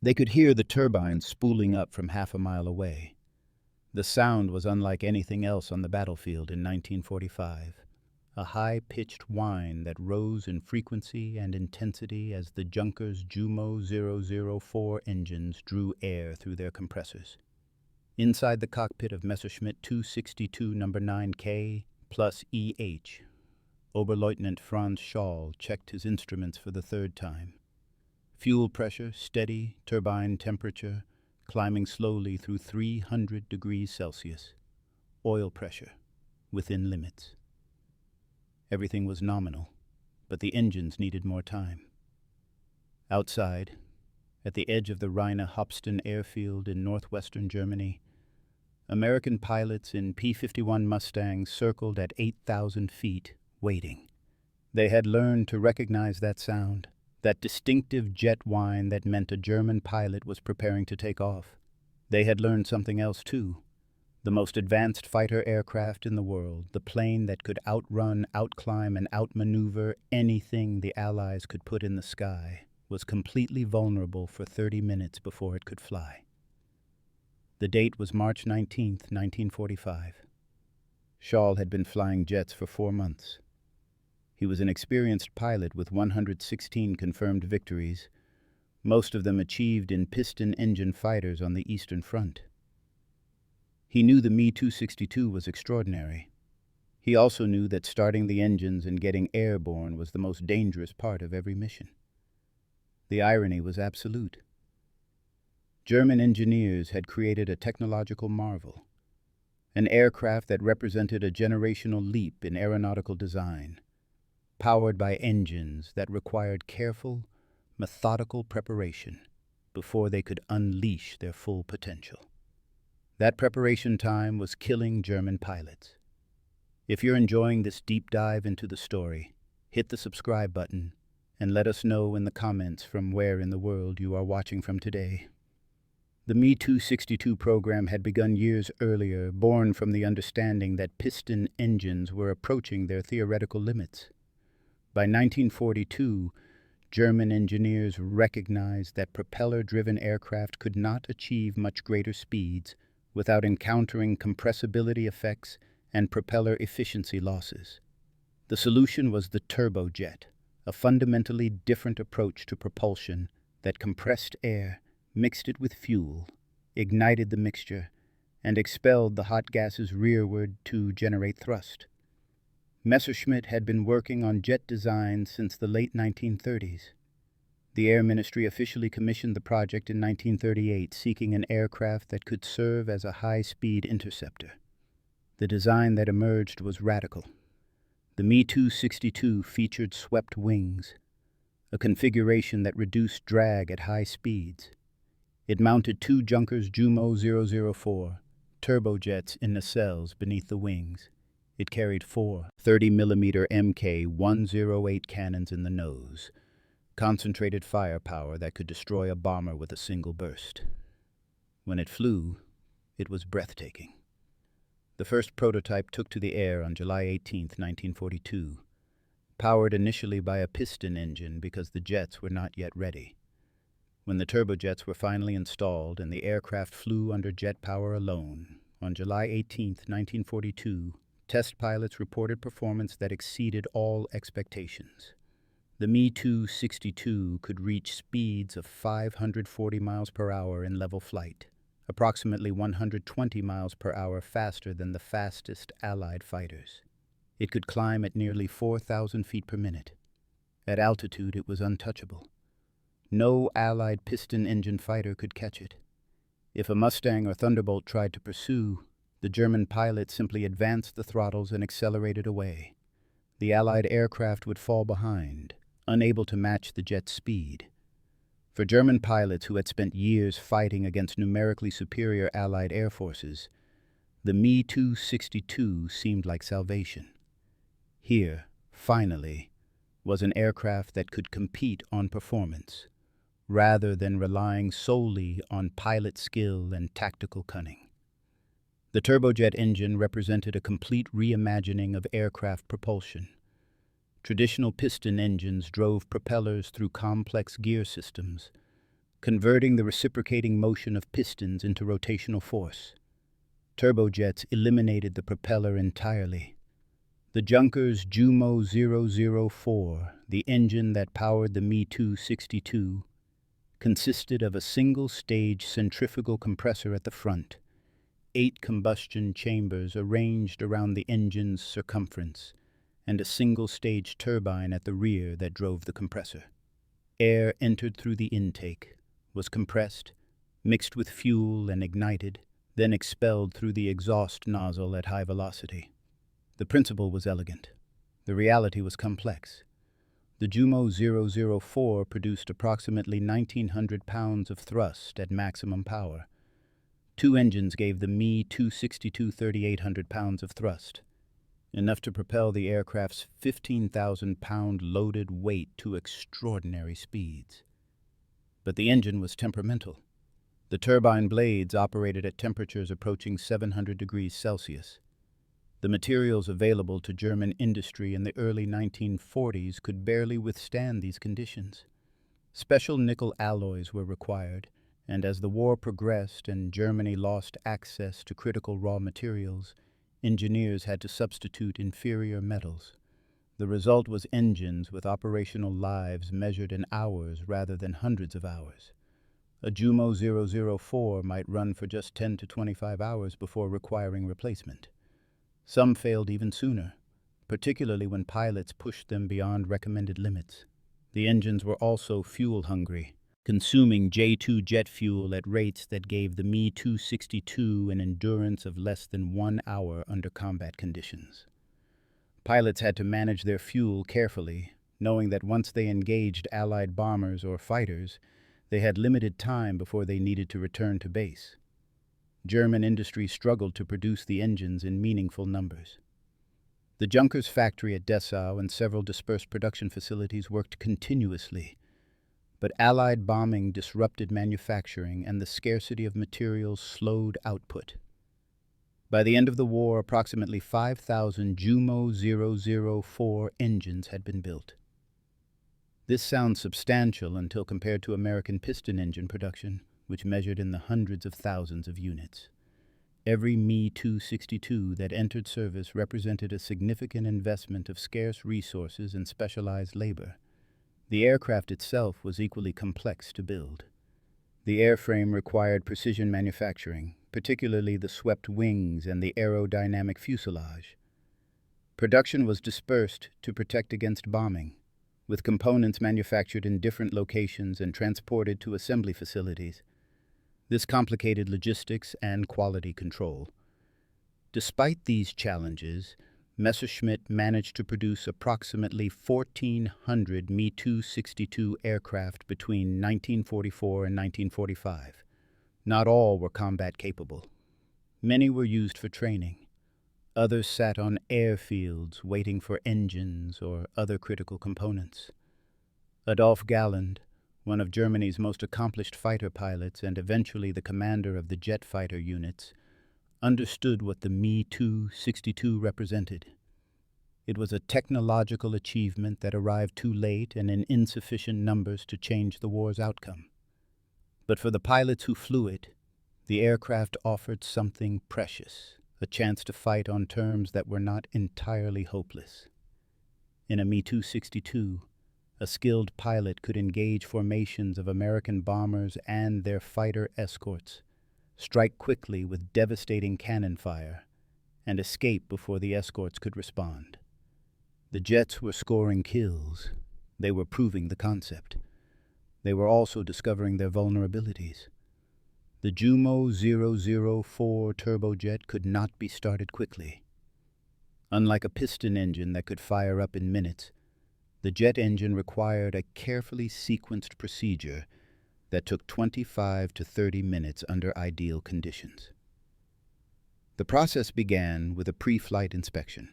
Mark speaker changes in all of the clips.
Speaker 1: They could hear the turbines spooling up from half a mile away. The sound was unlike anything else on the battlefield in 1945, a high-pitched whine that rose in frequency and intensity as the Junkers Jumo 004 engines drew air through their compressors. Inside the cockpit of Messerschmitt 262 No. 9K plus EH, Oberleutnant Franz Schall checked his instruments for the third time. Fuel pressure steady, turbine temperature climbing slowly through 300 degrees Celsius. Oil pressure within limits. Everything was nominal, but the engines needed more time. Outside, at the edge of the Rheine-Hopsten airfield in northwestern Germany, American pilots in P-51 Mustangs circled at 8,000 feet, waiting. They had learned to recognize that sound, that distinctive jet whine that meant a German pilot was preparing to take off. They had learned something else, too. The most advanced fighter aircraft in the world, the plane that could outrun, outclimb, and outmaneuver anything the Allies could put in the sky, was completely vulnerable for 30 minutes before it could fly. The date was March 19, 1945. Schall had been flying jets for 4 months. He was an experienced pilot with 116 confirmed victories, most of them achieved in piston-engine fighters on the Eastern Front. He knew the Me-262 was extraordinary. He also knew that starting the engines and getting airborne was the most dangerous part of every mission. The irony was absolute. German engineers had created a technological marvel, an aircraft that represented a generational leap in aeronautical design, powered by engines that required careful, methodical preparation before they could unleash their full potential. That preparation time was killing German pilots. If you're enjoying this deep dive into the story, hit the subscribe button and let us know in the comments from where in the world you are watching from today. The Me-262 program had begun years earlier, born from the understanding that piston engines were approaching their theoretical limits. By 1942, German engineers recognized that propeller-driven aircraft could not achieve much greater speeds without encountering compressibility effects and propeller efficiency losses. The solution was the turbojet, a fundamentally different approach to propulsion that compressed air, mixed it with fuel, ignited the mixture, and expelled the hot gases rearward to generate thrust. Messerschmitt had been working on jet design since the late 1930s. The Air Ministry officially commissioned the project in 1938, seeking an aircraft that could serve as a high-speed interceptor. The design that emerged was radical. The Me-262 featured swept wings, a configuration that reduced drag at high speeds. It mounted 2 Junkers Jumo 004 turbojets in nacelles beneath the wings. It carried 4 30mm Mk-108 cannons in the nose, concentrated firepower that could destroy a bomber with a single burst. When it flew, it was breathtaking. The first prototype took to the air on July 18, 1942, powered initially by a piston engine because the jets were not yet ready. When the turbojets were finally installed and the aircraft flew under jet power alone, on July 18, 1942, test pilots reported performance that exceeded all expectations. The Me-262 could reach speeds of 540 miles per hour in level flight, approximately 120 miles per hour faster than the fastest Allied fighters. It could climb at nearly 4,000 feet per minute. At altitude, it was untouchable. No Allied piston engine fighter could catch it. If a Mustang or Thunderbolt tried to pursue, the German pilot simply advanced the throttles and accelerated away. The Allied aircraft would fall behind, unable to match the jet's speed. For German pilots who had spent years fighting against numerically superior Allied air forces, the Me-262 seemed like salvation. Here, finally, was an aircraft that could compete on performance, rather than relying solely on pilot skill and tactical cunning. The turbojet engine represented a complete reimagining of aircraft propulsion. Traditional piston engines drove propellers through complex gear systems, converting the reciprocating motion of pistons into rotational force. Turbojets eliminated the propeller entirely. The Junkers Jumo 004, the engine that powered the Me-262, consisted of a single-stage centrifugal compressor at the front, 8 combustion chambers arranged around the engine's circumference, and a single-stage turbine at the rear that drove the compressor. Air entered through the intake, was compressed, mixed with fuel and ignited, then expelled through the exhaust nozzle at high velocity. The principle was elegant. The reality was complex. The Jumo 004 produced approximately 1,900 pounds of thrust at maximum power. 2 engines gave the Me-262 3,800 pounds of thrust, enough to propel the aircraft's 15,000-pound loaded weight to extraordinary speeds. But the engine was temperamental. The turbine blades operated at temperatures approaching 700 degrees Celsius. The materials available to German industry in the early 1940s could barely withstand these conditions. Special nickel alloys were required, and as the war progressed and Germany lost access to critical raw materials, engineers had to substitute inferior metals. The result was engines with operational lives measured in hours rather than hundreds of hours. A Jumo 004 might run for just 10 to 25 hours before requiring replacement. Some failed even sooner, particularly when pilots pushed them beyond recommended limits. The engines were also fuel-hungry, consuming J2 jet fuel at rates that gave the Me-262 an endurance of less than 1 hour under combat conditions. Pilots had to manage their fuel carefully, knowing that once they engaged Allied bombers or fighters, they had limited time before they needed to return to base. German industry struggled to produce the engines in meaningful numbers. The Junkers factory at Dessau and several dispersed production facilities worked continuously, but Allied bombing disrupted manufacturing and the scarcity of materials slowed output. By the end of the war, approximately 5,000 Jumo 004 engines had been built. This sounds substantial until compared to American piston engine production, which measured in the hundreds of thousands of units. Every Me-262 that entered service represented a significant investment of scarce resources and specialized labor. The aircraft itself was equally complex to build. The airframe required precision manufacturing, particularly the swept wings and the aerodynamic fuselage. Production was dispersed to protect against bombing, with components manufactured in different locations and transported to assembly facilities. This complicated logistics and quality control. Despite these challenges, Messerschmitt managed to produce approximately 1,400 Me-262 aircraft between 1944 and 1945. Not all were combat capable. Many were used for training. Others sat on airfields waiting for engines or other critical components. Adolf Galland, one of Germany's most accomplished fighter pilots and eventually the commander of the jet fighter units, understood what the Me-262 represented. It was a technological achievement that arrived too late and in insufficient numbers to change the war's outcome. But for the pilots who flew it, the aircraft offered something precious, a chance to fight on terms that were not entirely hopeless. In a Me-262, a skilled pilot could engage formations of American bombers and their fighter escorts, strike quickly with devastating cannon fire, and escape before the escorts could respond. The jets were scoring kills. They were proving the concept. They were also discovering their vulnerabilities. The Jumo 004 turbojet could not be started quickly. Unlike a piston engine that could fire up in minutes, the jet engine required a carefully sequenced procedure that took 25 to 30 minutes under ideal conditions. The process began with a pre-flight inspection.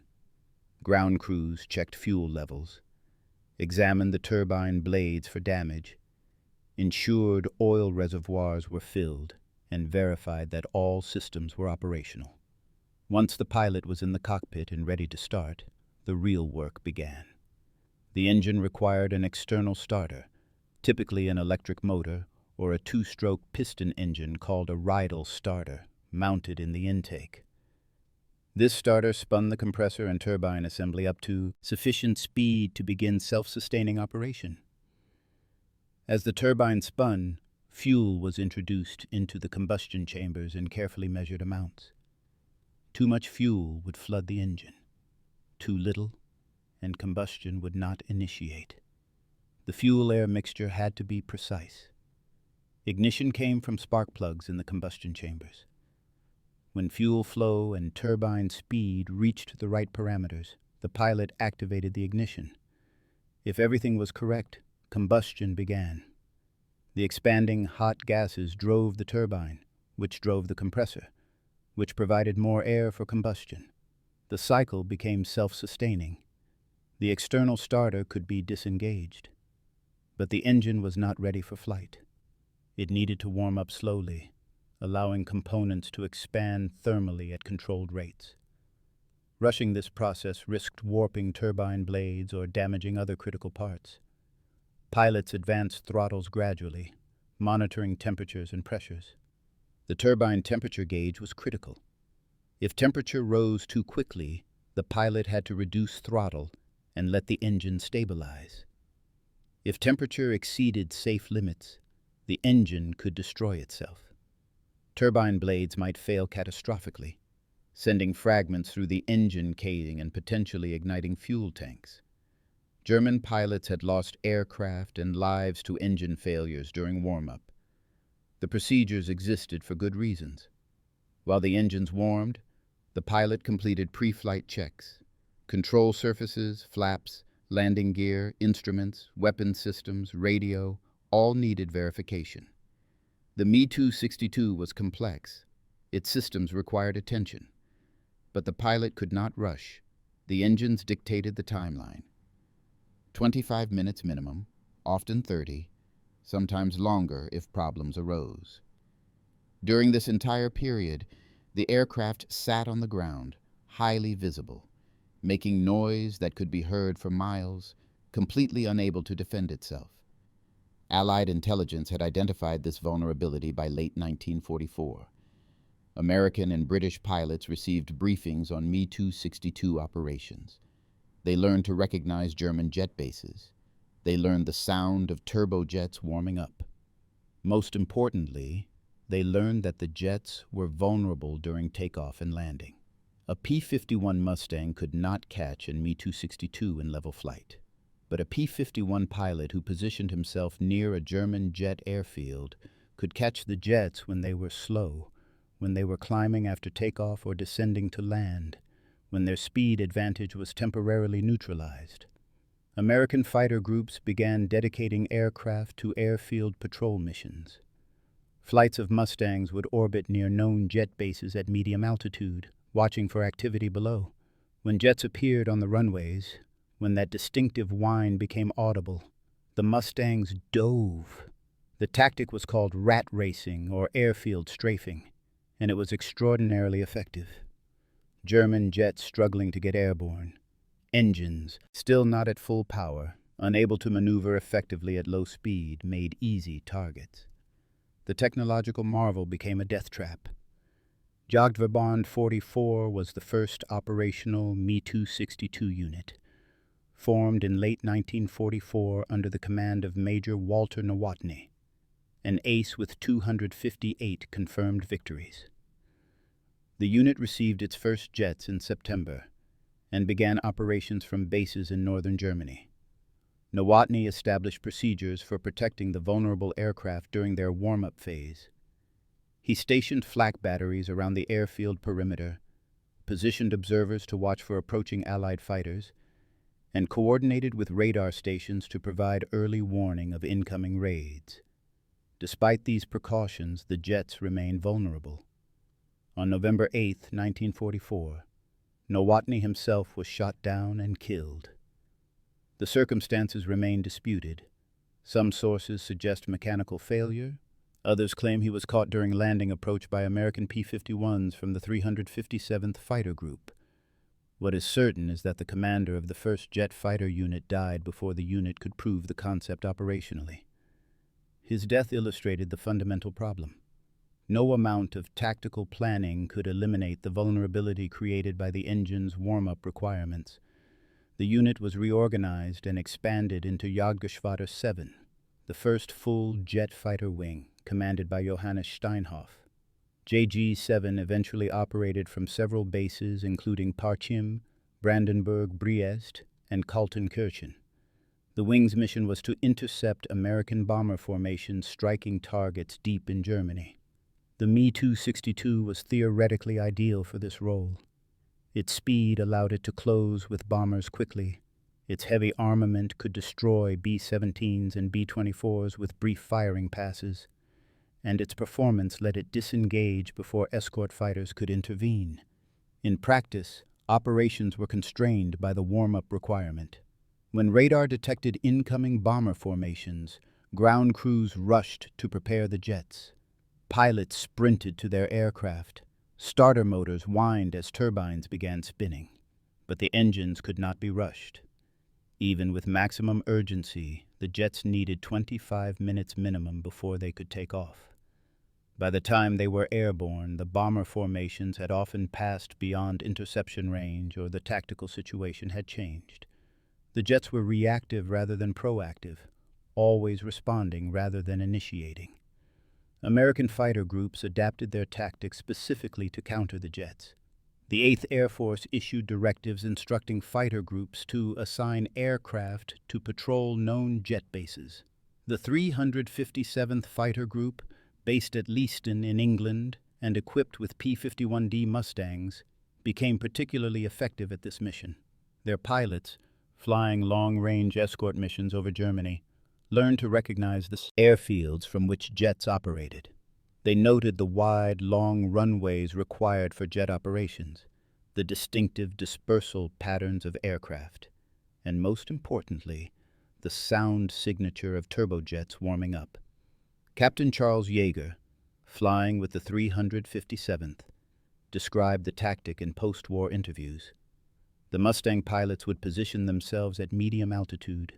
Speaker 1: Ground crews checked fuel levels, examined the turbine blades for damage, ensured oil reservoirs were filled, and verified that all systems were operational. Once the pilot was in the cockpit and ready to start, the real work began. The engine required an external starter, typically an electric motor or a two-stroke piston engine called a Riedel starter, mounted in the intake. This starter spun the compressor and turbine assembly up to sufficient speed to begin self-sustaining operation. As the turbine spun, fuel was introduced into the combustion chambers in carefully measured amounts. Too much fuel would flood the engine. Too little, and combustion would not initiate. The fuel-air mixture had to be precise. Ignition came from spark plugs in the combustion chambers. When fuel flow and turbine speed reached the right parameters, the pilot activated the ignition. If everything was correct, combustion began. The expanding hot gases drove the turbine, which drove the compressor, which provided more air for combustion. The cycle became self-sustaining. The external starter could be disengaged. But the engine was not ready for flight. It needed to warm up slowly, allowing components to expand thermally at controlled rates. Rushing this process risked warping turbine blades or damaging other critical parts. Pilots advanced throttles gradually, monitoring temperatures and pressures. The turbine temperature gauge was critical. If temperature rose too quickly, the pilot had to reduce throttle and let the engine stabilize. If temperature exceeded safe limits, the engine could destroy itself. Turbine blades might fail catastrophically, sending fragments through the engine casing and potentially igniting fuel tanks. German pilots had lost aircraft and lives to engine failures during warm-up. The procedures existed for good reasons. While the engines warmed, the pilot completed pre-flight checks. Control surfaces, flaps, landing gear, instruments, weapon systems, radio, all needed verification. The Me-262 was complex. Its systems required attention. But the pilot could not rush. The engines dictated the timeline. 25 minutes minimum, often 30, sometimes longer if problems arose. During this entire period, the aircraft sat on the ground, highly visible, making noise that could be heard for miles, completely unable to defend itself. Allied intelligence had identified this vulnerability by late 1944. American and British pilots received briefings on Me-262 operations. They learned to recognize German jet bases. They learned the sound of turbojets warming up. Most importantly, they learned that the jets were vulnerable during takeoff and landing. A P-51 Mustang could not catch a Me-262 in level flight. But a P-51 pilot who positioned himself near a German jet airfield could catch the jets when they were slow, when they were climbing after takeoff or descending to land, when their speed advantage was temporarily neutralized. American fighter groups began dedicating aircraft to airfield patrol missions. Flights of Mustangs would orbit near known jet bases at medium altitude, watching for activity below. When jets appeared on the runways, when that distinctive whine became audible, the Mustangs dove. The tactic was called rat racing or airfield strafing, and it was extraordinarily effective. German jets struggling to get airborne, engines still not at full power, unable to maneuver effectively at low speed, made easy targets. The technological marvel became a death trap. Jagdverband 44 was the first operational Me-262 unit, formed in late 1944 under the command of Major Walter Nowotny, an ace with 258 confirmed victories. The unit received its first jets in September and began operations from bases in northern Germany. Nowotny established procedures for protecting the vulnerable aircraft during their warm-up phase. He stationed flak batteries around the airfield perimeter, positioned observers to watch for approaching Allied fighters, and coordinated with radar stations to provide early warning of incoming raids. Despite these precautions, the jets remained vulnerable. On November 8, 1944, Nowotny himself was shot down and killed. The circumstances remain disputed. Some sources suggest mechanical failure. Others claim he was caught during landing approach by American P-51s from the 357th Fighter Group. What is certain is that the commander of the 1st Jet Fighter Unit died before the unit could prove the concept operationally. His death illustrated the fundamental problem. No amount of tactical planning could eliminate the vulnerability created by the engine's warm-up requirements. The unit was reorganized and expanded into Jagdgeschwader 7, the first full jet fighter wing, commanded by Johannes Steinhoff. JG-7 eventually operated from several bases including Parchim, Brandenburg, Briest, and Kaltenkirchen. The wing's mission was to intercept American bomber formations striking targets deep in Germany. The Me-262 was theoretically ideal for this role. Its speed allowed it to close with bombers quickly. Its heavy armament could destroy B-17s and B-24s with brief firing passes, and its performance let it disengage before escort fighters could intervene. In practice, operations were constrained by the warm-up requirement. When radar detected incoming bomber formations, ground crews rushed to prepare the jets. Pilots sprinted to their aircraft. Starter motors whined as turbines began spinning, but the engines could not be rushed. Even with maximum urgency, the jets needed 25 minutes minimum before they could take off. By the time they were airborne, the bomber formations had often passed beyond interception range or the tactical situation had changed. The jets were reactive rather than proactive, always responding rather than initiating. American fighter groups adapted their tactics specifically to counter the jets. The 8th Air Force issued directives instructing fighter groups to assign aircraft to patrol known jet bases. The 357th Fighter Group, based at Leiston in England and equipped with P-51D Mustangs, became particularly effective at this mission. Their pilots, flying long-range escort missions over Germany, learned to recognize the airfields from which jets operated. They noted the wide, long runways required for jet operations, the distinctive dispersal patterns of aircraft, and most importantly, the sound signature of turbojets warming up. Captain Charles Yeager, flying with the 357th, described the tactic in post-war interviews. The Mustang pilots would position themselves at medium altitude,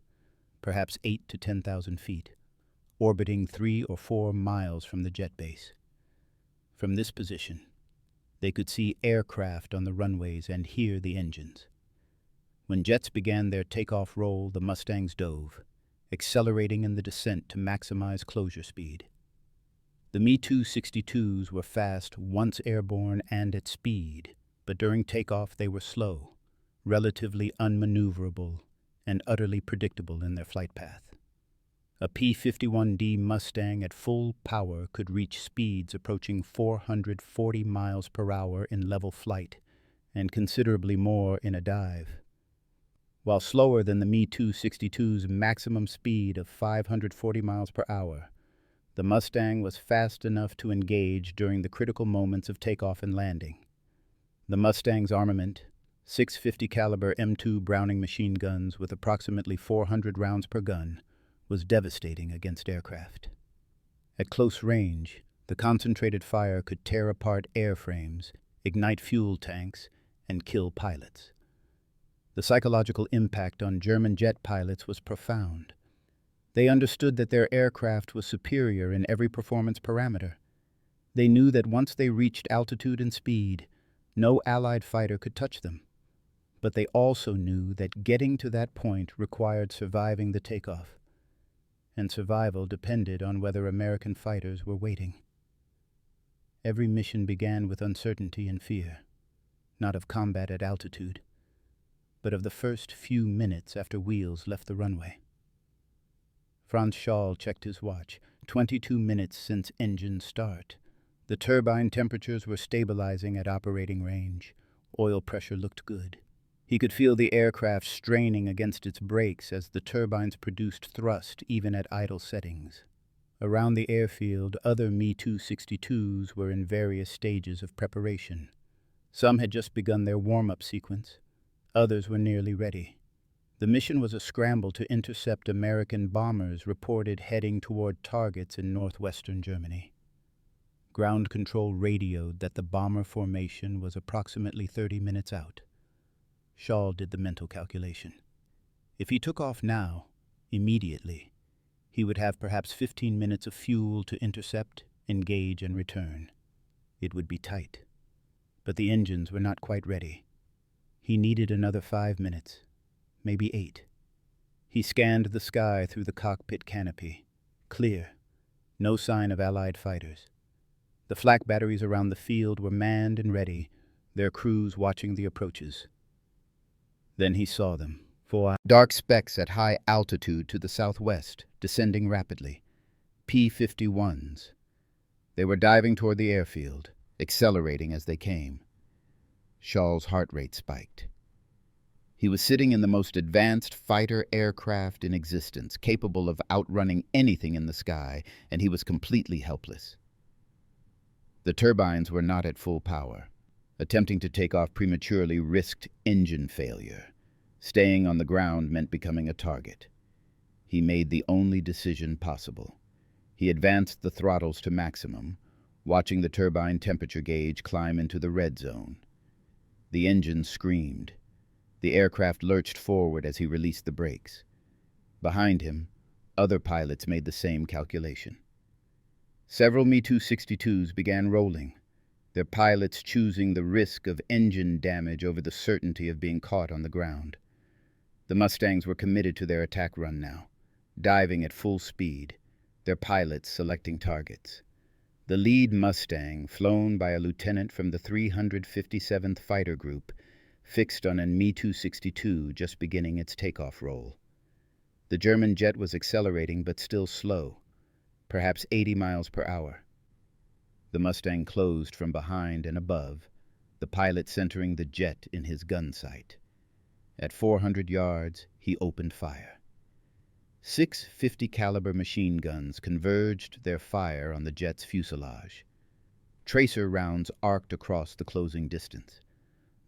Speaker 1: perhaps 8,000 to 10,000 feet, orbiting 3 or 4 miles from the jet base. From this position, they could see aircraft on the runways and hear the engines. When jets began their takeoff roll, the Mustangs dove, accelerating in the descent to maximize closure speed. The Me-262s were fast once airborne and at speed, but during takeoff they were slow, relatively unmaneuverable, and utterly predictable in their flight path. A P-51D Mustang at full power could reach speeds approaching 440 miles per hour in level flight, and considerably more in a dive. While slower than the Me-262's maximum speed of 540 miles per hour, the Mustang was fast enough to engage during the critical moments of takeoff and landing. The Mustang's armament, 650 caliber M2 Browning machine guns with approximately 400 rounds per gun, was devastating against aircraft. At close range, the concentrated fire could tear apart airframes, ignite fuel tanks, and kill pilots. The psychological impact on German jet pilots was profound. They understood that their aircraft was superior in every performance parameter. They knew that once they reached altitude and speed, no Allied fighter could touch them. But they also knew that getting to that point required surviving the takeoff, and survival depended on whether American fighters were waiting. Every mission began with uncertainty and fear, not of combat at altitude, but of the first few minutes after wheels left the runway. Franz Schall checked his watch. 22 minutes since engine start. The turbine temperatures were stabilizing at operating range. Oil pressure looked good. He could feel the aircraft straining against its brakes as the turbines produced thrust even at idle settings. Around the airfield, other Me-262s were in various stages of preparation. Some had just begun their warm-up sequence. Others were nearly ready. The mission was a scramble to intercept American bombers reported heading toward targets in northwestern Germany. Ground control radioed that the bomber formation was approximately 30 minutes out. Schall did the mental calculation. If he took off now, immediately, He would have perhaps 15 minutes of fuel to intercept, engage, and return. It would be tight. But the engines were not quite ready. He needed another 5 minutes, maybe 8. He scanned the sky through the cockpit canopy. Clear. No sign of Allied fighters. The flak batteries around the field were manned and ready, their crews watching the approaches. Then he saw them. 4 dark specks at high altitude to the southwest, descending rapidly. P-51s. They were diving toward the airfield, accelerating as they came. Shaw's heart rate spiked. He was sitting in the most advanced fighter aircraft in existence, capable of outrunning anything in the sky, and he was completely helpless. The turbines were not at full power. Attempting to take off prematurely risked engine failure. Staying on the ground meant becoming a target. He made the only decision possible. He advanced the throttles to maximum, watching the turbine temperature gauge climb into the red zone. The engine screamed. The aircraft lurched forward as he released the brakes. Behind him, other pilots made the same calculation. Several Me-262s began rolling, their pilots choosing the risk of engine damage over the certainty of being caught on the ground. The Mustangs were committed to their attack run now, diving at full speed, their pilots selecting targets. The lead Mustang, flown by a lieutenant from the 357th Fighter Group, fixed on a Me-262 just beginning its takeoff roll. The German jet was accelerating but still slow, perhaps 80 miles per hour. The Mustang closed from behind and above, the pilot centering the jet in his gun sight. At 400 yards, he opened fire. 6 .50 caliber machine guns converged their fire on the jet's fuselage. Tracer rounds arced across the closing distance.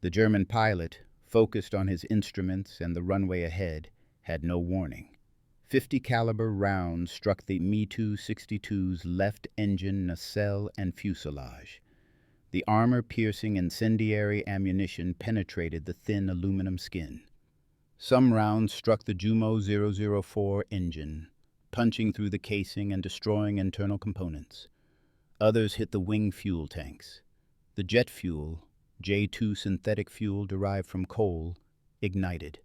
Speaker 1: The German pilot, focused on his instruments and the runway ahead, had no warning. 50 caliber rounds struck the Me-262's left engine, nacelle, and fuselage. The armor-piercing incendiary ammunition penetrated the thin aluminum skin. Some rounds struck the Jumo 004 engine, punching through the casing and destroying internal components. Others hit the wing fuel tanks. The jet fuel, J2 synthetic fuel derived from coal, ignited.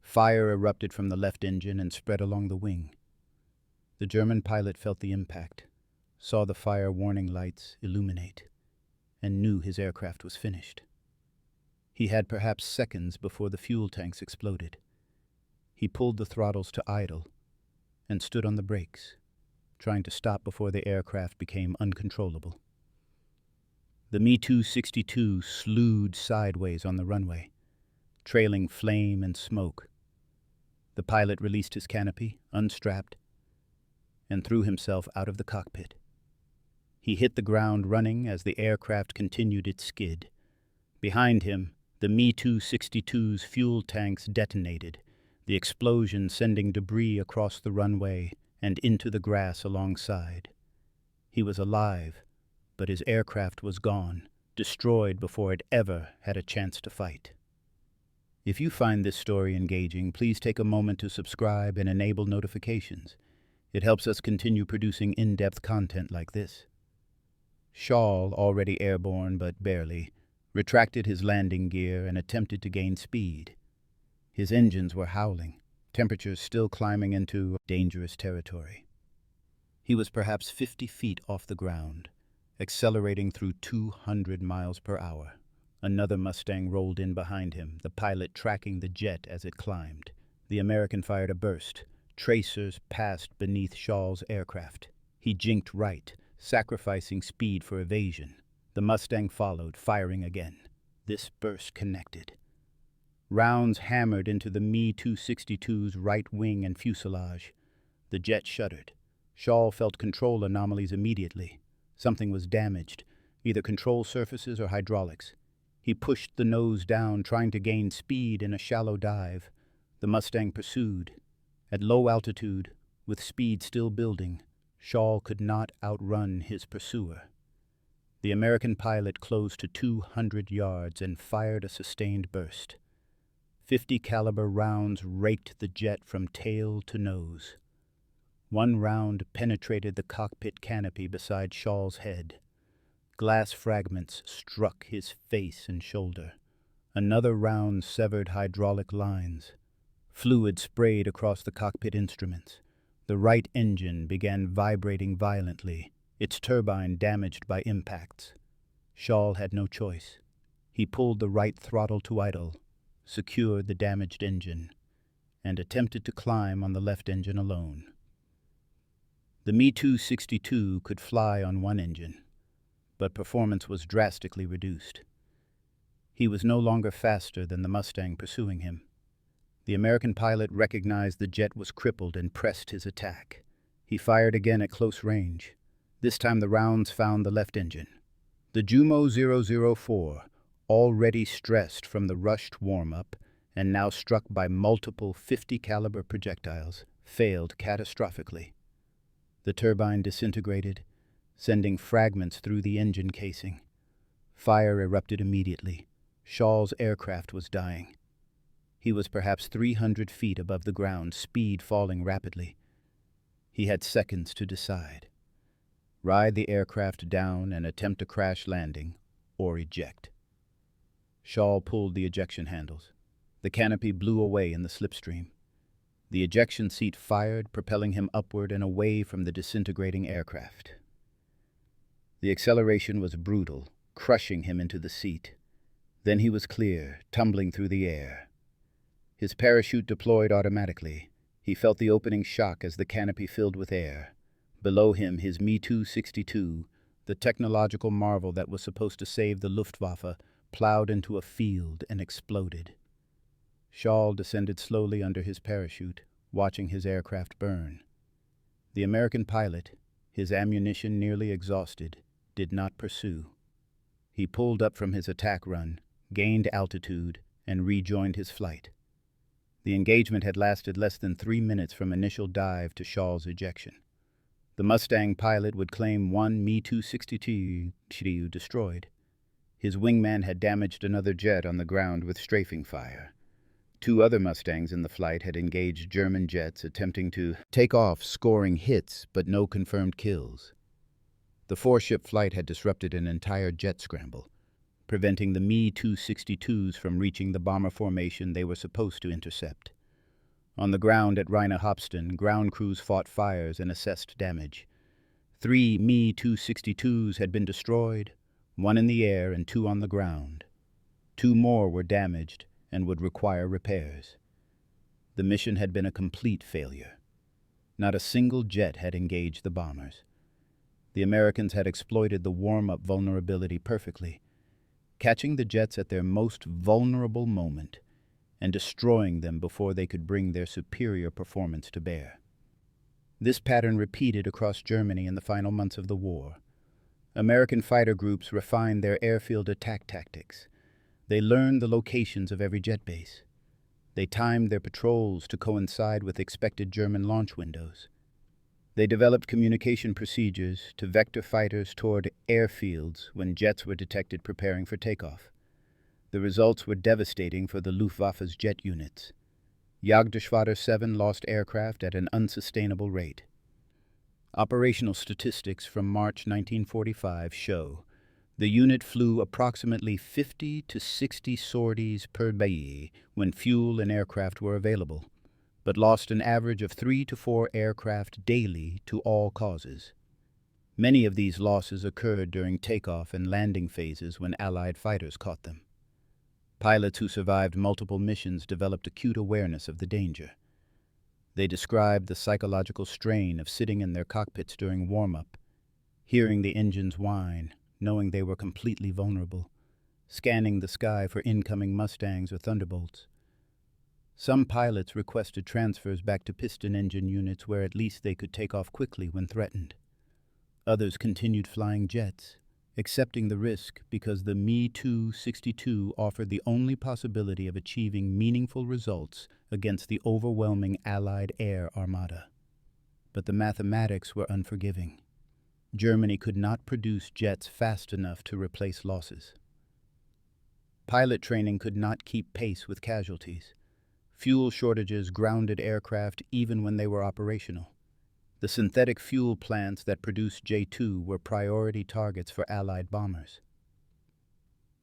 Speaker 1: Fire erupted from the left engine and spread along the wing. The German pilot felt the impact, saw the fire warning lights illuminate, and knew his aircraft was finished. He had perhaps seconds before the fuel tanks exploded. He pulled the throttles to idle and stood on the brakes, trying to stop before the aircraft became uncontrollable. The Me-262 slewed sideways on the runway, trailing flame and smoke. The pilot released his canopy, unstrapped, and threw himself out of the cockpit. He hit the ground running as the aircraft continued its skid. Behind him, the Me-262's fuel tanks detonated, the explosion sending debris across the runway and into the grass alongside. He was alive, but his aircraft was gone, destroyed before it ever had a chance to fight. If you find this story engaging, please take a moment to subscribe and enable notifications. It helps us continue producing in-depth content like this. Shaw, already airborne but barely, retracted his landing gear and attempted to gain speed. His engines were howling, temperatures still climbing into dangerous territory. He was perhaps 50 feet off the ground, accelerating through 200 miles per hour. Another Mustang rolled in behind him, the pilot tracking the jet as it climbed. The American fired a burst. Tracers passed beneath Shaw's aircraft. He jinked right, sacrificing speed for evasion. The Mustang followed, firing again. This burst connected. Rounds hammered into the Me-262's right wing and fuselage. The jet shuddered. Shaw felt control anomalies immediately. Something was damaged, either control surfaces or hydraulics. He pushed the nose down, trying to gain speed in a shallow dive. The Mustang pursued. At low altitude, with speed still building, Shaw could not outrun his pursuer. The American pilot closed to 200 yards and fired a sustained burst. 50 caliber rounds raked the jet from tail to nose. One round penetrated the cockpit canopy beside Shaw's head. Glass fragments struck his face and shoulder. Another round severed hydraulic lines. Fluid sprayed across the cockpit instruments. The right engine began vibrating violently, its turbine damaged by impacts. Shaw had no choice. He pulled the right throttle to idle, secured the damaged engine, and attempted to climb on the left engine alone. The Me-262 could fly on one engine, but performance was drastically reduced. He was no longer faster than the Mustang pursuing him. The American pilot recognized the jet was crippled and pressed his attack. He fired again at close range. This time the rounds found the left engine. The Jumo 004, already stressed from the rushed warm-up and now struck by multiple 50-caliber projectiles, failed catastrophically. The turbine disintegrated, sending fragments through the engine casing. Fire erupted immediately. Shaw's aircraft was dying. He was perhaps 300 feet above the ground, speed falling rapidly. He had seconds to decide. Ride the aircraft down and attempt a crash landing, or eject. Shaw pulled the ejection handles. The canopy blew away in the slipstream. The ejection seat fired, propelling him upward and away from the disintegrating aircraft. The acceleration was brutal, crushing him into the seat. Then he was clear, tumbling through the air. His parachute deployed automatically. He felt the opening shock as the canopy filled with air. Below him, his Me-262, the technological marvel that was supposed to save the Luftwaffe, plowed into a field and exploded. Shaw descended slowly under his parachute, watching his aircraft burn. The American pilot, his ammunition nearly exhausted, did not pursue. He pulled up from his attack run, gained altitude, and rejoined his flight. The engagement had lasted less than 3 minutes from initial dive to Shaw's ejection. The Mustang pilot would claim one Me-262 destroyed. His wingman had damaged another jet on the ground with strafing fire. 2 other Mustangs in the flight had engaged German jets attempting to take off, scoring hits but no confirmed kills. The 4-ship flight had disrupted an entire jet scramble, preventing the Me-262s from reaching the bomber formation they were supposed to intercept. On the ground at Rhine-Hopsten, ground crews fought fires and assessed damage. 3 Me-262s had been destroyed, 1 in the air and 2 on the ground. 2 more were damaged and would require repairs. The mission had been a complete failure. Not a single jet had engaged the bombers. The Americans had exploited the warm-up vulnerability perfectly, catching the jets at their most vulnerable moment and destroying them before they could bring their superior performance to bear. This pattern repeated across Germany in the final months of the war. American fighter groups refined their airfield attack tactics. They learned the locations of every jet base. They timed their patrols to coincide with expected German launch windows. They developed communication procedures to vector fighters toward airfields when jets were detected preparing for takeoff. The results were devastating for the Luftwaffe's jet units. Jagdgeschwader 7 lost aircraft at an unsustainable rate. Operational statistics from March 1945 show the unit flew approximately 50 to 60 sorties per day when fuel and aircraft were available, but lost an average of 3 to 4 aircraft daily to all causes. Many of these losses occurred during takeoff and landing phases when Allied fighters caught them. Pilots who survived multiple missions developed acute awareness of the danger. They described the psychological strain of sitting in their cockpits during warm-up, hearing the engines whine, knowing they were completely vulnerable, scanning the sky for incoming Mustangs or Thunderbolts. Some pilots requested transfers back to piston engine units where at least they could take off quickly when threatened. Others continued flying jets, accepting the risk because the Me-262 offered the only possibility of achieving meaningful results against the overwhelming Allied air armada. But the mathematics were unforgiving. Germany could not produce jets fast enough to replace losses. Pilot training could not keep pace with casualties. Fuel shortages grounded aircraft even when they were operational. The synthetic fuel plants that produced J-2 were priority targets for Allied bombers.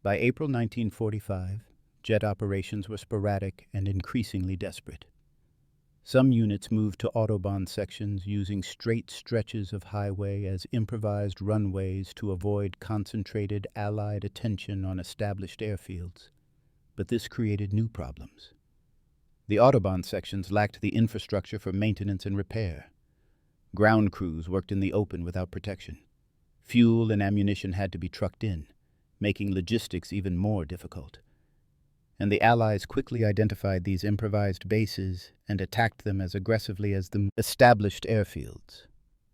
Speaker 1: By April 1945, jet operations were sporadic and increasingly desperate. Some units moved to Autobahn sections using straight stretches of highway as improvised runways to avoid concentrated Allied attention on established airfields. But this created new problems. The Autobahn sections lacked the infrastructure for maintenance and repair. Ground crews worked in the open without protection. Fuel and ammunition had to be trucked in, making logistics even more difficult. And the Allies quickly identified these improvised bases and attacked them as aggressively as the established airfields.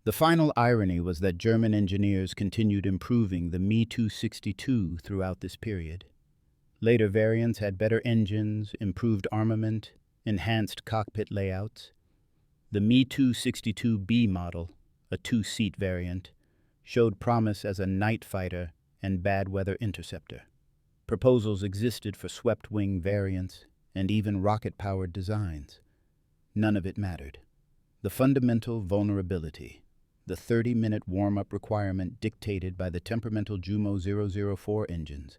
Speaker 1: The final irony was that German engineers continued improving the Me-262 throughout this period. Later variants had better engines, improved armament, enhanced cockpit layouts. The Me-262B model, a two-seat variant, showed promise as a night fighter and bad-weather interceptor. Proposals existed for swept-wing variants and even rocket-powered designs. None of it mattered. The fundamental vulnerability, the 30-minute warm-up requirement dictated by the temperamental Jumo 004 engines,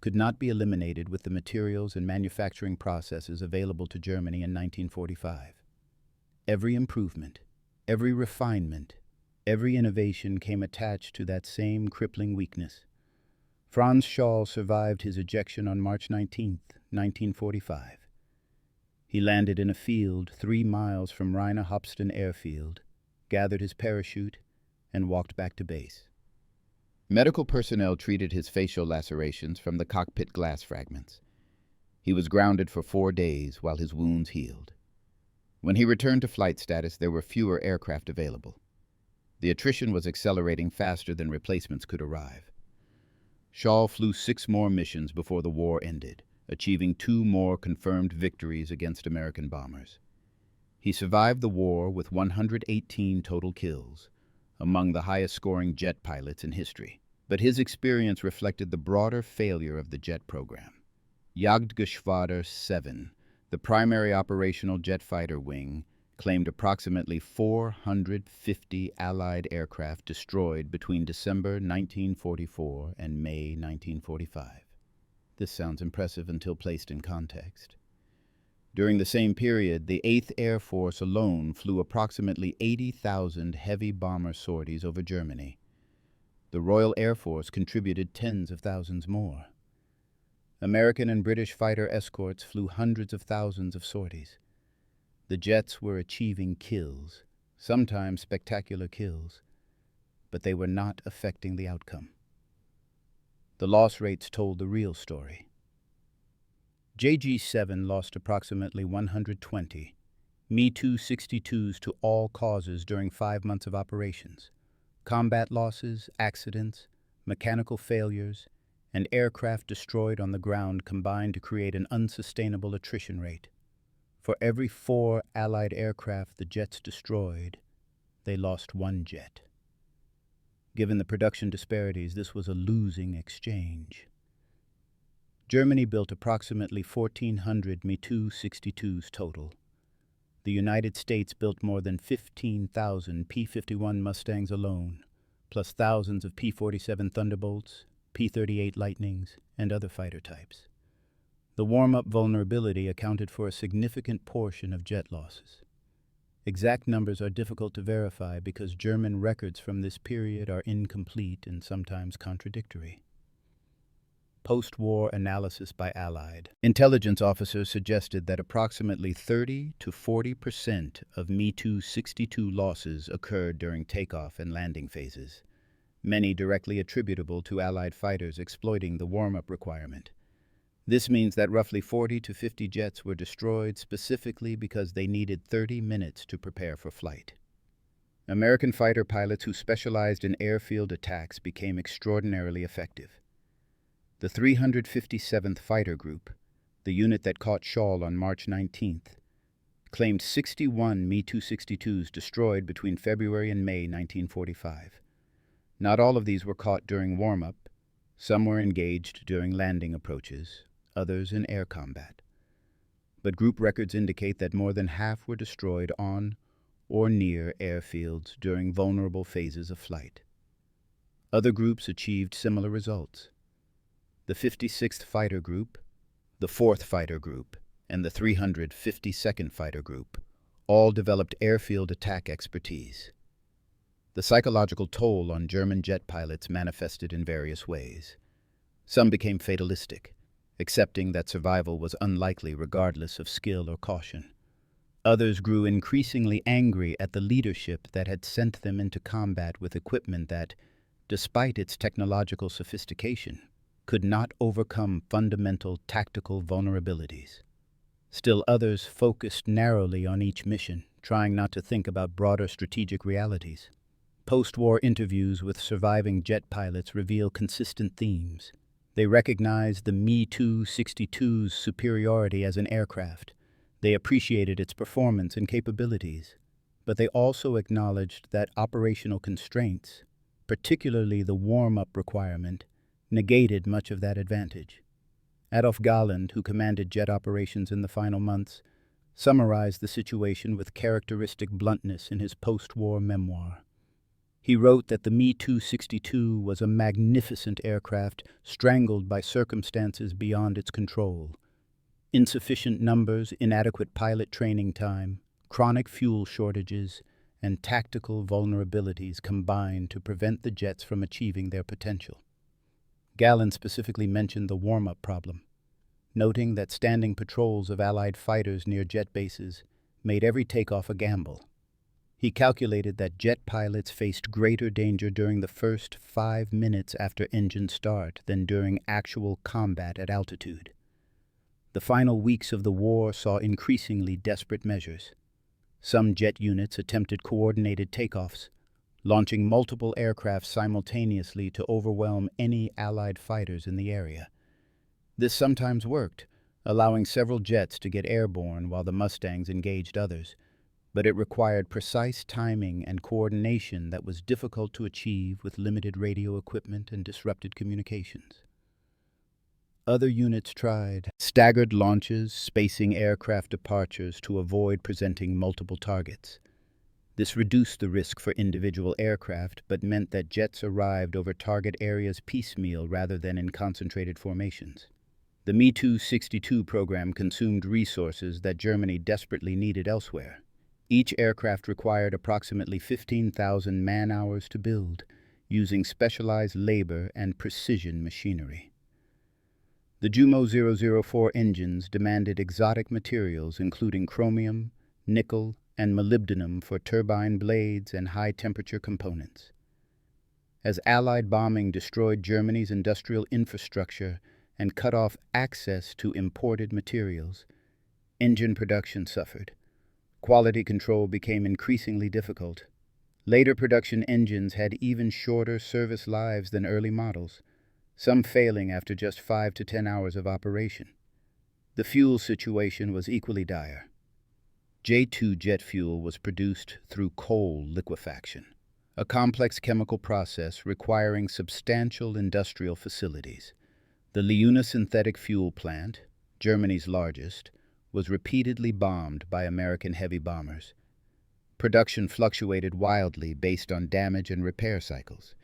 Speaker 1: could not be eliminated with the materials and manufacturing processes available to Germany in 1945. Every improvement, every refinement, every innovation came attached to that same crippling weakness. Franz Schall survived his ejection on March 19, 1945. He landed in a field 3 miles from Rainer Hopsten Airfield, gathered his parachute, and walked back to base. Medical personnel treated his facial lacerations from the cockpit glass fragments. He was grounded for 4 days while his wounds healed. When he returned to flight status, there were fewer aircraft available. The attrition was accelerating faster than replacements could arrive. Schall flew 6 more missions before the war ended, achieving 2 more confirmed victories against American bombers. He survived the war with 118 total kills, among the highest-scoring jet pilots in history. But his experience reflected the broader failure of the jet program. Jagdgeschwader 7, the primary operational jet fighter wing, claimed approximately 450 Allied aircraft destroyed between December 1944 and May 1945. This sounds impressive until placed in context. During the same period, the 8th Air Force alone flew approximately 80,000 heavy bomber sorties over Germany. The Royal Air Force contributed tens of thousands more. American and British fighter escorts flew hundreds of thousands of sorties. The jets were achieving kills, sometimes spectacular kills, but they were not affecting the outcome. The loss rates told the real story. JG-7 lost approximately 120 Me-262s to all causes during 5 months of operations. Combat losses, accidents, mechanical failures, and aircraft destroyed on the ground combined to create an unsustainable attrition rate. For every 4 Allied aircraft the jets destroyed, they lost 1 jet. Given the production disparities, this was a losing exchange. Germany built approximately 1,400 Me-262s total. The United States built more than 15,000 P-51 Mustangs alone, plus thousands of P-47 Thunderbolts, P-38 Lightnings, and other fighter types. The warm-up vulnerability accounted for a significant portion of jet losses. Exact numbers are difficult to verify because German records from this period are incomplete and sometimes contradictory. Post-war analysis by Allied intelligence officers suggested that approximately 30 to 40% of Me-262 losses occurred during takeoff and landing phases, many directly attributable to Allied fighters exploiting the warm-up requirement. This means that roughly 40 to 50 jets were destroyed specifically because they needed 30 minutes to prepare for flight. American fighter pilots who specialized in airfield attacks became extraordinarily effective. The 357th Fighter Group, the unit that caught Schall on March 19th, claimed 61 Me-262s destroyed between February and May 1945. Not all of these were caught during warm-up. Some were engaged during landing approaches, others in air combat. But group records indicate that more than half were destroyed on or near airfields during vulnerable phases of flight. Other groups achieved similar results. The 56th Fighter Group, the 4th Fighter Group, and the 352nd Fighter Group all developed airfield attack expertise. The psychological toll on German jet pilots manifested in various ways. Some became fatalistic, accepting that survival was unlikely regardless of skill or caution. Others grew increasingly angry at the leadership that had sent them into combat with equipment that, despite its technological sophistication, could not overcome fundamental tactical vulnerabilities. Still others focused narrowly on each mission, trying not to think about broader strategic realities. Post-war interviews with surviving jet pilots reveal consistent themes. They recognized the Me-262's superiority as an aircraft. They appreciated its performance and capabilities, but they also acknowledged that operational constraints, particularly the warm-up requirement, negated much of that advantage. Adolf Galland, who commanded jet operations in the final months, summarized the situation with characteristic bluntness in his post-war memoir. He wrote that the Me-262 was a magnificent aircraft strangled by circumstances beyond its control. Insufficient numbers, inadequate pilot training time, chronic fuel shortages, and tactical vulnerabilities combined to prevent the jets from achieving their potential. Galland specifically mentioned the warm-up problem, noting that standing patrols of Allied fighters near jet bases made every takeoff a gamble. He calculated that jet pilots faced greater danger during the first 5 minutes after engine start than during actual combat at altitude. The final weeks of the war saw increasingly desperate measures. Some jet units attempted coordinated takeoffs, launching multiple aircraft simultaneously to overwhelm any Allied fighters in the area. This sometimes worked, allowing several jets to get airborne while the Mustangs engaged others, but it required precise timing and coordination that was difficult to achieve with limited radio equipment and disrupted communications. Other units tried staggered launches, spacing aircraft departures to avoid presenting multiple targets. This reduced the risk for individual aircraft, but meant that jets arrived over target areas piecemeal rather than in concentrated formations. The Me-262 program consumed resources that Germany desperately needed elsewhere. Each aircraft required approximately 15,000 man-hours to build, using specialized labor and precision machinery. The Jumo 004 engines demanded exotic materials including chromium, nickel, and molybdenum for turbine blades and high-temperature components. As Allied bombing destroyed Germany's industrial infrastructure and cut off access to imported materials, engine production suffered. Quality control became increasingly difficult. Later production engines had even shorter service lives than early models, some failing after just 5 to 10 hours of operation. The fuel situation was equally dire. J-2 jet fuel was produced through coal liquefaction, a complex chemical process requiring substantial industrial facilities. The Leuna synthetic fuel plant, Germany's largest, was repeatedly bombed by American heavy bombers. Production fluctuated wildly based on damage and repair cycles.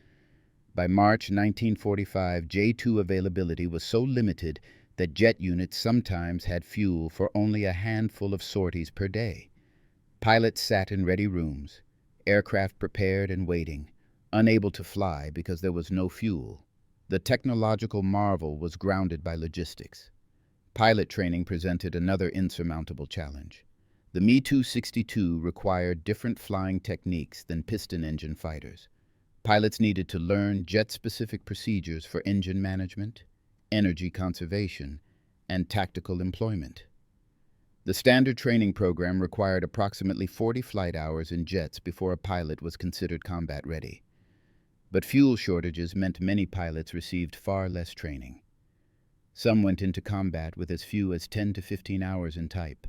Speaker 1: By March 1945, J-2 availability was so limited that jet units sometimes had fuel for only a handful of sorties per day. Pilots sat in ready rooms, aircraft prepared and waiting, unable to fly because there was no fuel. The technological marvel was grounded by logistics. Pilot training presented another insurmountable challenge. The Me-262 required different flying techniques than piston engine fighters. Pilots needed to learn jet-specific procedures for engine management, energy conservation, and tactical employment. The standard training program required approximately 40 flight hours in jets before a pilot was considered combat ready. But fuel shortages meant many pilots received far less training. Some went into combat with as few as 10 to 15 hours in type.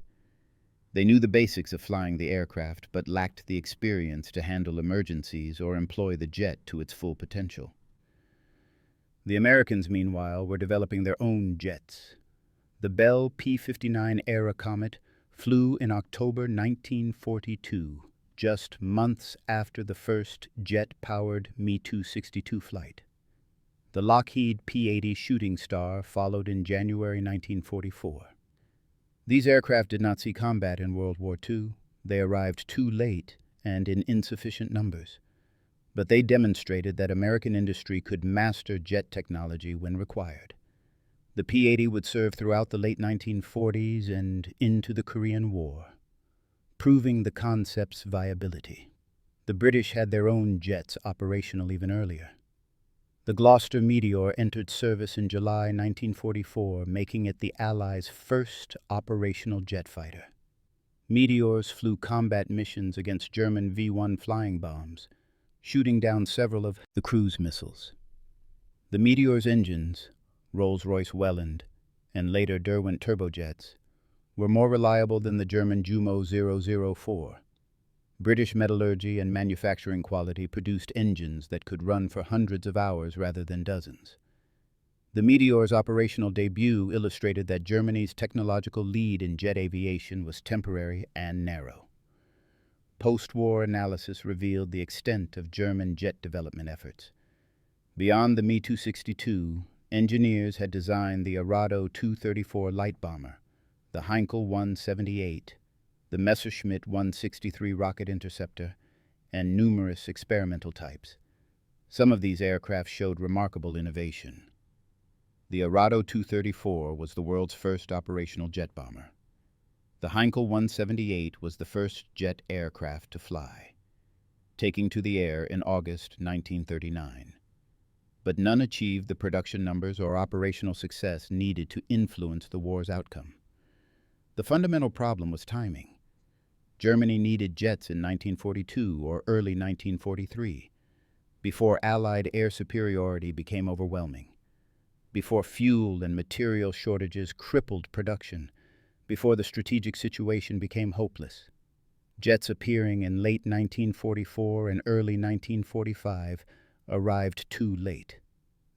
Speaker 1: They knew the basics of flying the aircraft, but lacked the experience to handle emergencies or employ the jet to its full potential. The Americans, meanwhile, were developing their own jets. The Bell P-59 Era Comet flew in October 1942, just months after the first jet-powered Me-262 flight. The Lockheed P-80 Shooting Star followed in January 1944. These aircraft did not see combat in World War II. They arrived too late and in insufficient numbers. But they demonstrated that American industry could master jet technology when required. The P-80 would serve throughout the late 1940s and into the Korean War, proving the concept's viability. The British had their own jets operational even earlier. The Gloucester Meteor entered service in July 1944, making it the Allies' first operational jet fighter. Meteors flew combat missions against German V-1 flying bombs, shooting down several of the cruise missiles. The Meteor's engines, Rolls-Royce Welland, and later Derwent turbojets, were more reliable than the German Jumo 004. British metallurgy and manufacturing quality produced engines that could run for hundreds of hours rather than dozens. The Meteor's operational debut illustrated that Germany's technological lead in jet aviation was temporary and narrow. Post-war analysis revealed the extent of German jet development efforts. Beyond the Me-262, engineers had designed the Arado 234 light bomber, the Heinkel 178, the Messerschmitt 163 rocket interceptor, and numerous experimental types. Some of these aircraft showed remarkable innovation. The Arado 234 was the world's first operational jet bomber. The Heinkel 178 was the first jet aircraft to fly, taking to the air in August 1939. But none achieved the production numbers or operational success needed to influence the war's outcome. The fundamental problem was timing. Germany needed jets in 1942 or early 1943, before Allied air superiority became overwhelming, before fuel and material shortages crippled production, before the strategic situation became hopeless. Jets appearing in late 1944 and early 1945 arrived too late.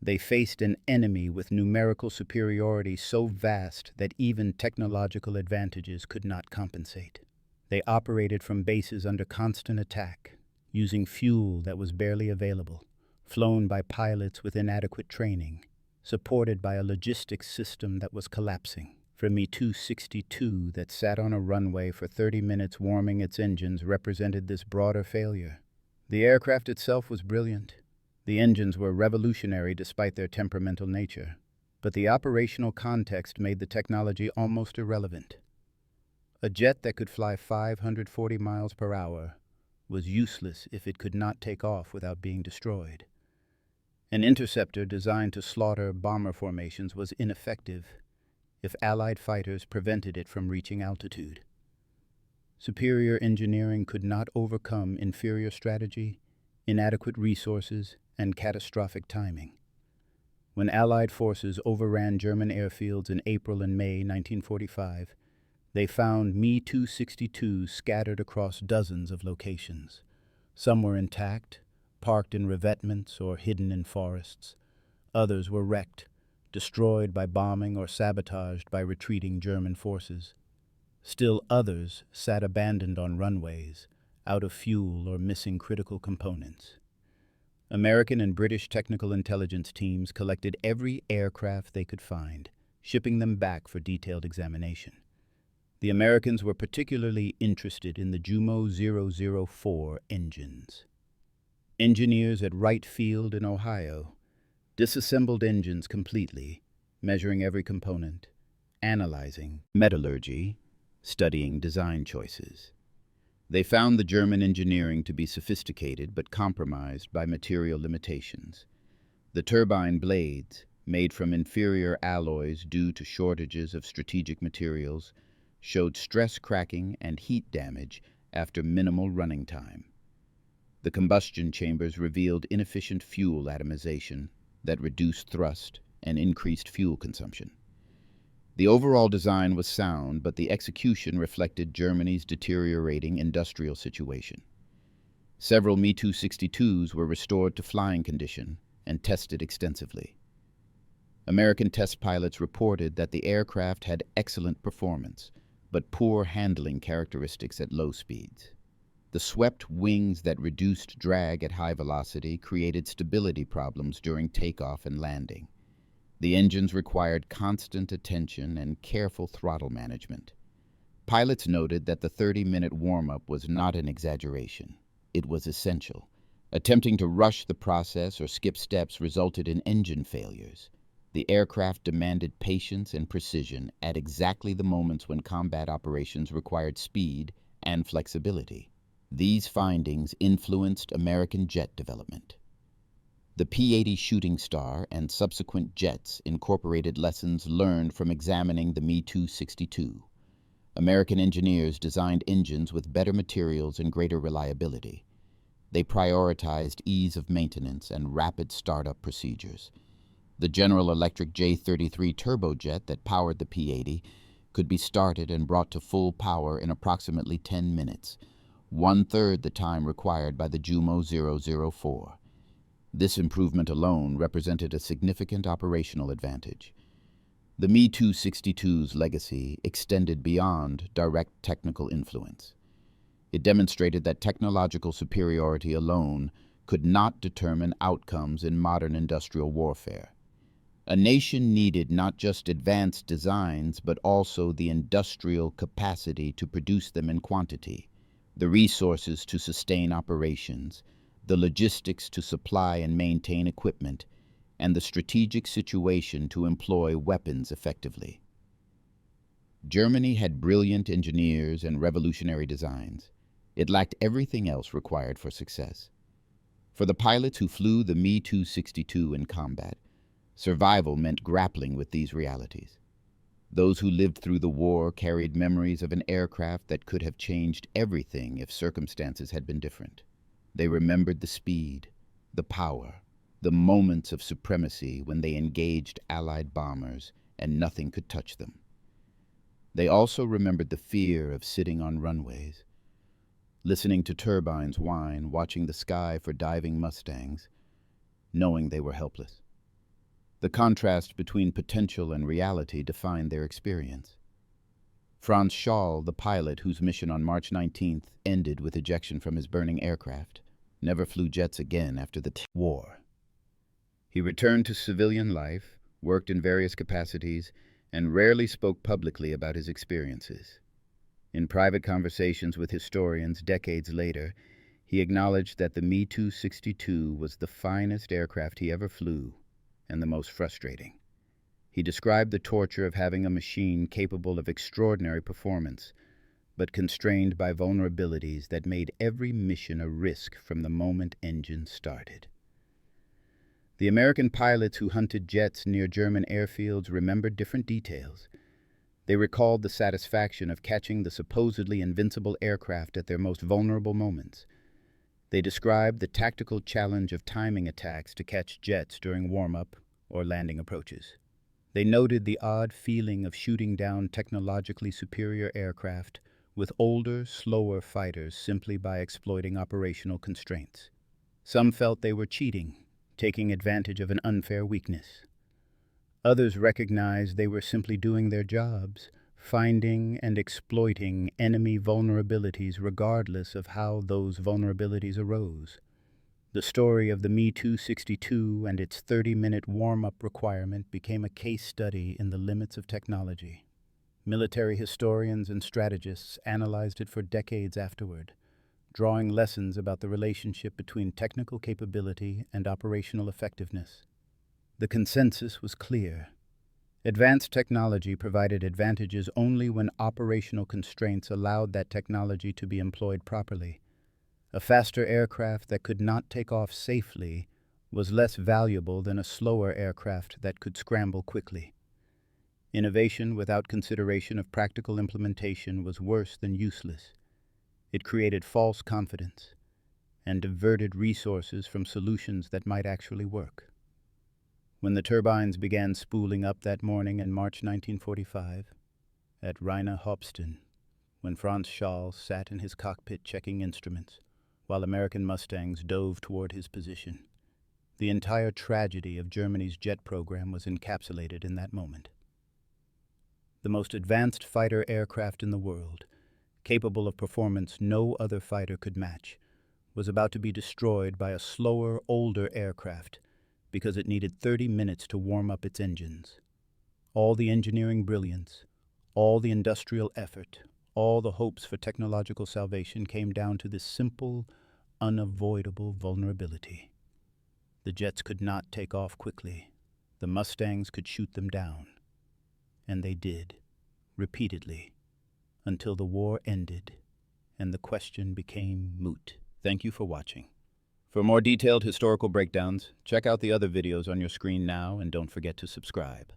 Speaker 1: They faced an enemy with numerical superiority so vast that even technological advantages could not compensate. They operated from bases under constant attack, using fuel that was barely available, flown by pilots with inadequate training, supported by a logistics system that was collapsing. For Me-262 that sat on a runway for 30 minutes warming its engines represented this broader failure. The aircraft itself was brilliant. The engines were revolutionary despite their temperamental nature, but the operational context made the technology almost irrelevant. A jet that could fly 540 miles per hour was useless if it could not take off without being destroyed. An interceptor designed to slaughter bomber formations was ineffective if Allied fighters prevented it from reaching altitude. Superior engineering could not overcome inferior strategy, inadequate resources, and catastrophic timing. When Allied forces overran German airfields in April and May 1945, they found Me-262s scattered across dozens of locations. Some were intact, parked in revetments or hidden in forests. Others were wrecked, destroyed by bombing or sabotaged by retreating German forces. Still others sat abandoned on runways, out of fuel or missing critical components. American and British technical intelligence teams collected every aircraft they could find, shipping them back for detailed examination. The Americans were particularly interested in the Jumo 004 engines. Engineers at Wright Field in Ohio disassembled engines completely, measuring every component, analyzing metallurgy, studying design choices. They found the German engineering to be sophisticated but compromised by material limitations. The turbine blades, made from inferior alloys due to shortages of strategic materials, showed stress cracking and heat damage after minimal running time. The combustion chambers revealed inefficient fuel atomization that reduced thrust and increased fuel consumption. The overall design was sound, but the execution reflected Germany's deteriorating industrial situation. Several Me-262s were restored to flying condition and tested extensively. American test pilots reported that the aircraft had excellent performance, but poor handling characteristics at low speeds.
Speaker 2: The swept wings that reduced drag at high velocity created stability problems during takeoff and landing. The engines required constant attention and careful throttle management. Pilots noted that the 30-minute warm-up was not an exaggeration. It was essential. Attempting to rush the process or skip steps resulted in engine failures. The aircraft demanded patience and precision at exactly the moments when combat operations required speed and flexibility. These findings influenced American jet development. The P-80 Shooting Star and subsequent jets incorporated lessons learned from examining the Me-262. American engineers designed engines with better materials and greater reliability. They prioritized ease of maintenance and rapid startup procedures. The General Electric J-33 turbojet that powered the P-80 could be started and brought to full power in approximately 10 minutes, one-third the time required by the Jumo 004. This improvement alone represented a significant operational advantage. The Me-262's legacy extended beyond direct technical influence. It demonstrated that technological superiority alone could not determine outcomes in modern industrial warfare. A nation needed not just advanced designs, but also the industrial capacity to produce them in quantity, the resources to sustain operations, the logistics to supply and maintain equipment, and the strategic situation to employ weapons effectively. Germany had brilliant engineers and revolutionary designs. It lacked everything else required for success. For the pilots who flew the Me-262 in combat, survival meant grappling with these realities. Those who lived through the war carried memories of an aircraft that could have changed everything if circumstances had been different. They remembered the speed, the power, the moments of supremacy when they engaged Allied bombers and nothing could touch them. They also remembered the fear of sitting on runways, listening to turbines whine, watching the sky for diving Mustangs, knowing they were helpless. The contrast between potential and reality defined their experience. Franz Schall, the pilot whose mission on March 19th ended with ejection from his burning aircraft, never flew jets again after the war. He returned to civilian life, worked in various capacities, and rarely spoke publicly about his experiences. In private conversations with historians decades later, he acknowledged that the Me-262 was the finest aircraft he ever flew, and the most frustrating. He described the torture of having a machine capable of extraordinary performance, but constrained by vulnerabilities that made every mission a risk from the moment engines started. The American pilots who hunted jets near German airfields remembered different details. They recalled the satisfaction of catching the supposedly invincible aircraft at their most vulnerable moments. They described the tactical challenge of timing attacks to catch jets during warm-up or landing approaches. They noted the odd feeling of shooting down technologically superior aircraft with older, slower fighters simply by exploiting operational constraints. Some felt they were cheating, taking advantage of an unfair weakness. Others recognized they were simply doing their jobs, finding and exploiting enemy vulnerabilities regardless of how those vulnerabilities arose. The story of the Me-262 and its 30-minute warm-up requirement became a case study in the limits of technology. Military historians and strategists analyzed it for decades afterward, drawing lessons about the relationship between technical capability and operational effectiveness. The consensus was clear. Advanced technology provided advantages only when operational constraints allowed that technology to be employed properly. A faster aircraft that could not take off safely was less valuable than a slower aircraft that could scramble quickly. Innovation without consideration of practical implementation was worse than useless. It created false confidence and diverted resources from solutions that might actually work. When the turbines began spooling up that morning in March 1945, at Rheine Hauptstein, when Franz Schall sat in his cockpit checking instruments, while American Mustangs dove toward his position, the entire tragedy of Germany's jet program was encapsulated in that moment. The most advanced fighter aircraft in the world,
Speaker 1: capable of performance no other fighter could match, was about to be destroyed by a slower, older aircraft because it needed 30 minutes to warm up its engines. All the engineering brilliance, all the industrial effort, all the hopes for technological salvation came down to this simple, unavoidable vulnerability. The jets could not take off quickly. The Mustangs could shoot them down. And they did, repeatedly, until the war ended and the question became moot. Thank you for watching. For more detailed historical breakdowns, check out the other videos on your screen now and don't forget to subscribe.